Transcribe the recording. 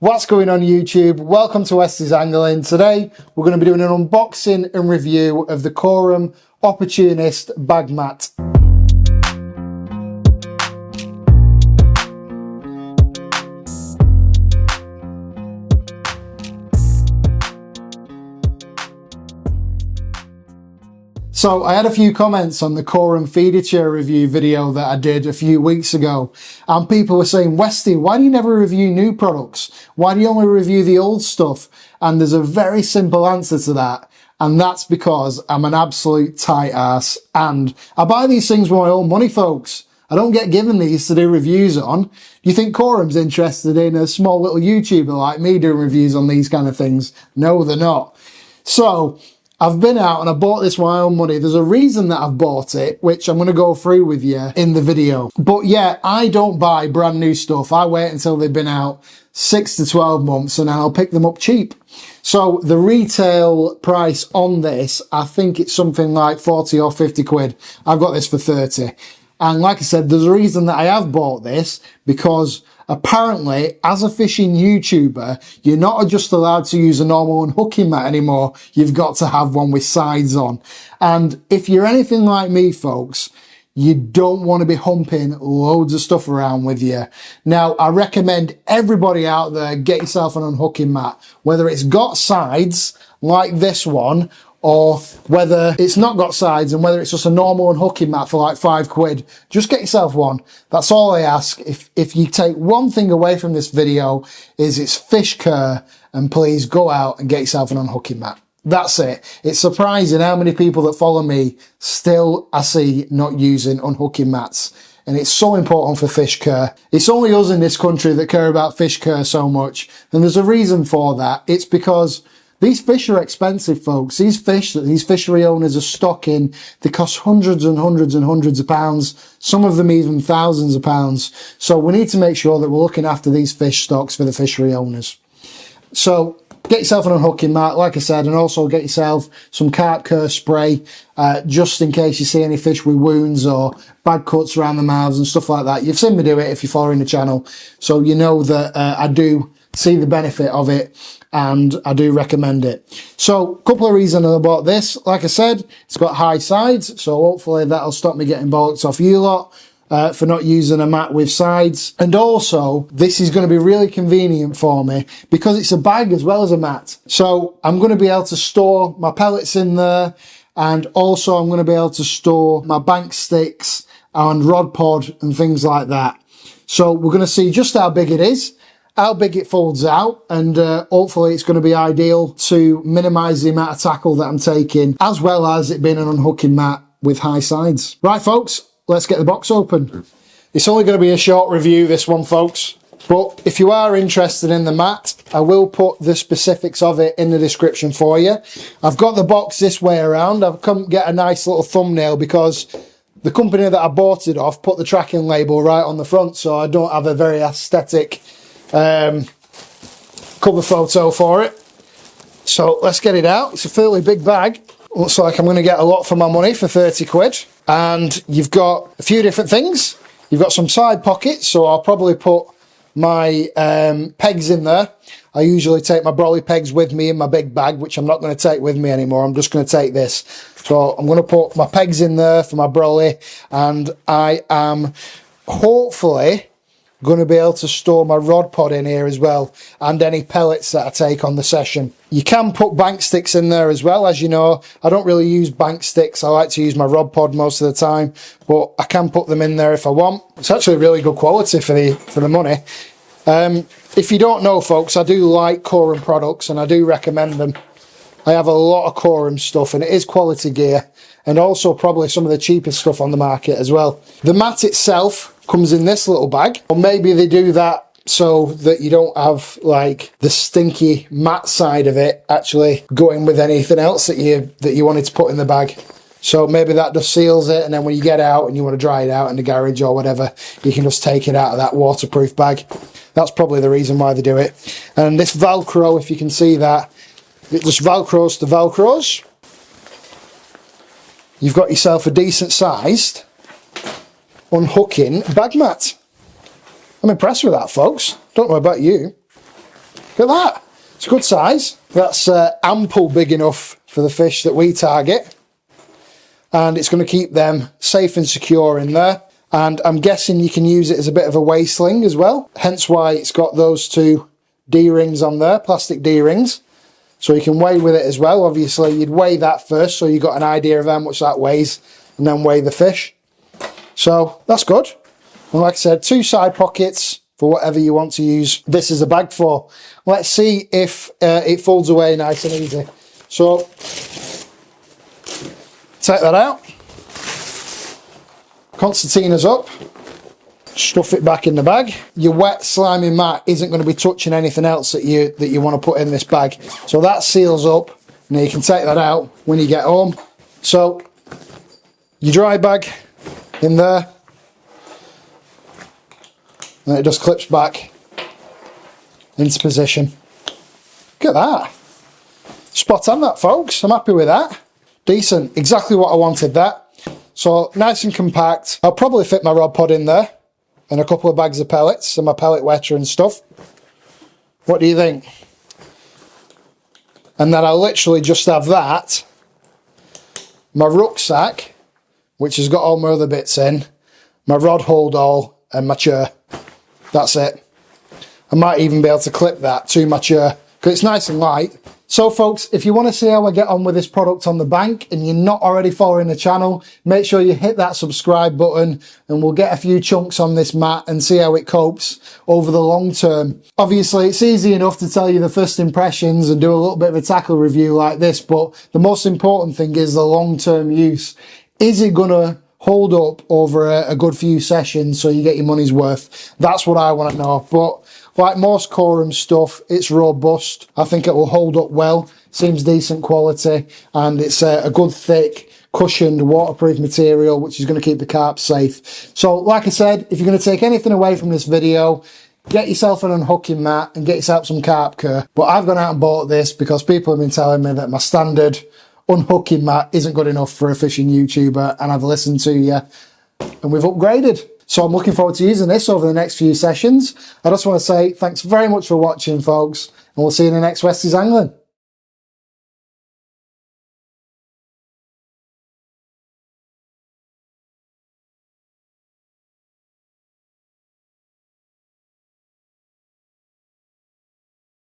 What's going on YouTube? Welcome to WestysAngling. Today we're going to be doing an unboxing and review of the Korum Opportunist bag mat. So I had a few comments on the Korum feeder chair review video that I did a few weeks ago, and people were saying, Westy, why do you never review new products? Why do you only review the old stuff? And there's a very simple answer to that, and that's because I'm an absolute tight ass and I buy these things with my own money, folks. I don't get given these to do reviews on. Do you think Korum's interested in a small little YouTuber like me doing reviews on these kind of things? No, they're not. So I've been out and I bought this with my own money. There's a reason that I've bought it, which I'm going to go through with you in the video. But yeah, I don't buy brand new stuff. I wait until they've been out 6 to 12 months and then I'll pick them up cheap. So the retail price on this, I think it's something like 40 or 50 quid. I've got this for 30. And like I said, there's a reason that I have bought this, because apparently, as a fishing YouTuber, you're not just allowed to use a normal unhooking mat anymore. You've got to have one with sides on. And if you're anything like me, folks, you don't want to be humping loads of stuff around with you. Now, I recommend everybody out there get yourself an unhooking mat, whether it's got sides like this one, or whether it's not got sides and whether it's just a normal unhooking mat for like 5 quid. Just get yourself one. That's all I ask. If you take one thing away from this video, is it's fish care, and please go out and get yourself an unhooking mat. That's it. It's surprising how many people that follow me still I see not using unhooking mats. And it's so important for fish care. It's only us in this country that care about fish care so much. And there's a reason for that. It's because these fish are expensive, folks. These fish that these fishery owners are stocking, they cost hundreds and hundreds and hundreds of pounds. Some of them even thousands of pounds. So we need to make sure that we're looking after these fish stocks for the fishery owners. So get yourself an unhooking mat, like I said, and also get yourself some carp care spray, just in case you see any fish with wounds or bad cuts around the mouths and stuff like that. You've seen me do it if you're following the channel. So you know that I do see the benefit of it, and I do recommend it. So a couple of reasons I bought this. Like I said, it's got high sides, so hopefully that'll stop me getting bollocks off you lot for not using a mat with sides. And also, this is going to be really convenient for me because it's a bag as well as a mat. So I'm going to be able to store my pellets in there, and also I'm going to be able to store my bank sticks and rod pod and things like that. So we're going to see just how big it is, how big it folds out, and hopefully it's going to be ideal to minimise the amount of tackle that I'm taking, as well as it being an unhooking mat with high sides. Right, folks, let's get the box open. It's only going to be a short review, this one, folks, but if you are interested in the mat, I will put the specifics of it in the description for you. I've got the box this way around. I've come get a nice little thumbnail because the company that I bought it off put the tracking label right on the front, so I don't have a very aesthetic cover photo for it. So let's get it out. It's a fairly big bag. Looks like I'm going to get a lot for my money for 30 quid. And you've got a few different things. You've got some side pockets, so I'll probably put my pegs in there. I usually take my brolly pegs with me in my big bag, which I'm not going to take with me anymore. I'm just going to take this. So I'm going to put my pegs in there for my brolly, and I am hopefully going to be able to store my rod pod in here as well, and any pellets that I take on the session. You can put bank sticks in there as well. As you know, I don't really use bank sticks. I like to use my rod pod most of the time, but I can put them in there if I want. It's actually really good quality for the money. If you don't know, folks, I do like Korum products and I do recommend them. I have a lot of Korum stuff and it is quality gear, and also probably some of the cheapest stuff on the market as well. The mat itself comes in this little bag, or maybe they do that so that you don't have like the stinky mat side of it actually going with anything else that you wanted to put in the bag. So maybe that just seals it, and then when you get out and you want to dry it out in the garage or whatever, you can just take it out of that waterproof bag. That's probably the reason why they do it. And this Velcro, if you can see that, it just Velcros to Velcros. You've got yourself a decent sized unhooking bag mat. I'm impressed with that, folks. Don't know about you. Look at that. It's a good size. That's ample big enough for the fish that we target. And it's going to keep them safe and secure in there. And I'm guessing you can use it as a bit of a weigh sling as well. Hence why it's got those two D-rings on there, plastic D-rings. So you can weigh with it as well. Obviously, you'd weigh that first so you got an idea of how much that weighs, and then weigh the fish. So that's good. And like I said, two side pockets for whatever you want to use this as a bag for. Let's see if it folds away nice and easy. So take that out. Concertina's up. Stuff it back in the bag. Your wet slimy mat isn't going to be touching anything else that you want to put in this bag. So that seals up. Now you can take that out when you get home. So your dry bag in there. And it just clips back into position. Look at that. Spot on that, folks. I'm happy with that. Decent. Exactly what I wanted that. So nice and compact. I'll probably fit my rod pod in there and a couple of bags of pellets and my pellet wetter and stuff. What do you think? And then I'll literally just have that, my rucksack, which has got all my other bits in, my rod hold all and my chair. That's it. I might even be able to clip that to my chair because it's nice and light. So folks, if you want to see how I get on with this product on the bank and you're not already following the channel, make sure you hit that subscribe button and we'll get a few chunks on this mat and see how it copes over the long term. Obviously, it's easy enough to tell you the first impressions and do a little bit of a tackle review like this, but the most important thing is the long-term use. Is it going to hold up over a good few sessions so you get your money's worth? That's what I want to know. But like most Korum stuff, it's robust. I think it will hold up well. Seems decent quality, and it's a good thick cushioned waterproof material which is going to keep the carp safe. So like I said, if you're going to take anything away from this video, get yourself an unhooking mat and get yourself some carp cur. But I've gone out and bought this because people have been telling me that my standard unhooking mat isn't good enough for a fishing YouTuber, and I've listened to you and we've upgraded. So I'm looking forward to using this over the next few sessions. I just want to say thanks very much for watching, folks, and we'll see you in the next Westys Angling.